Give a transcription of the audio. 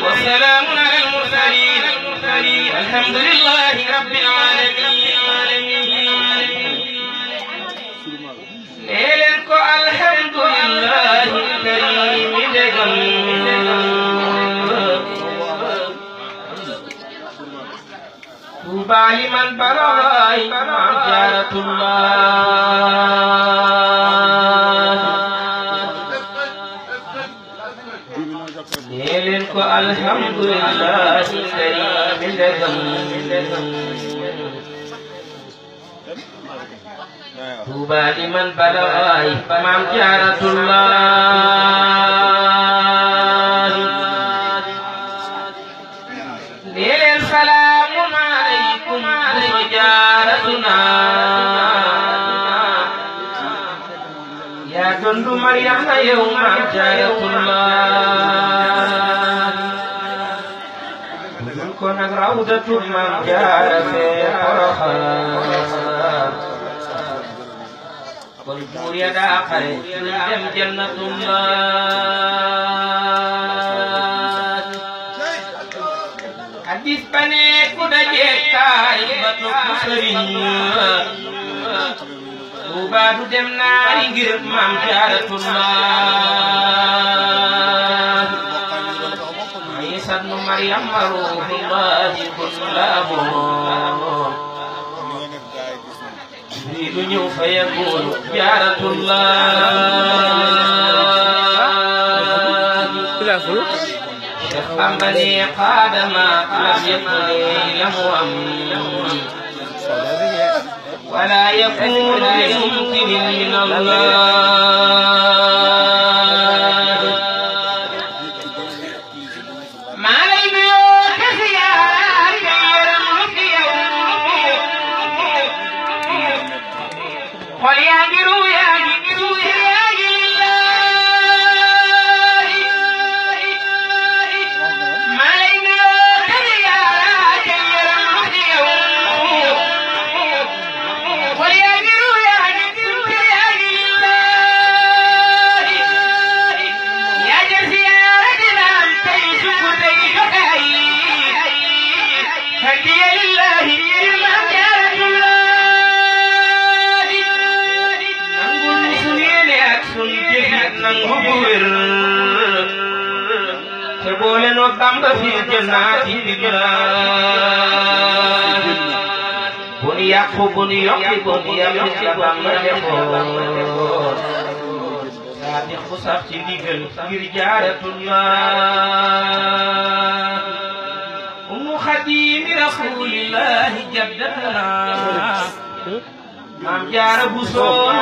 وسلام على المرسلين الحمد لله رب العالمين ليلكو الحمد لله الكريم دجم طوبى لمن بلغ جارة الله ليلكو الحمد لله الكريم دجم طوبى لمن بلغ جارة الله ليل السلام عليكم جارتنا يا جند مريم يوم جارة الله كن روضة من جار في فرحان والبور يدا خير من جنة الله حديث بني كودا جيكاي باتو سرين وبادو dem naari ngir Maam Jaaratullah Isa ibn Maryam ruhullahi kullabo du ñëw fa yakun Jaaratullah Cheikh Bamba ni xaadama lam yakun lahu am ولا يكون لممكن من الله ما لم يوكس يا كيرمك يوم قل يا جرو يا جرو يا لله ما لم يوكس يا كيرمك يوم Sebolen wakam ke fi jannati yàqu bu nu yokki bu nu yàqi ci Bamba defoon saadix bu sax ci ndigal ngir jaaratullah ummu xadimi rasulillahi jaddatuna maam jaara bu soon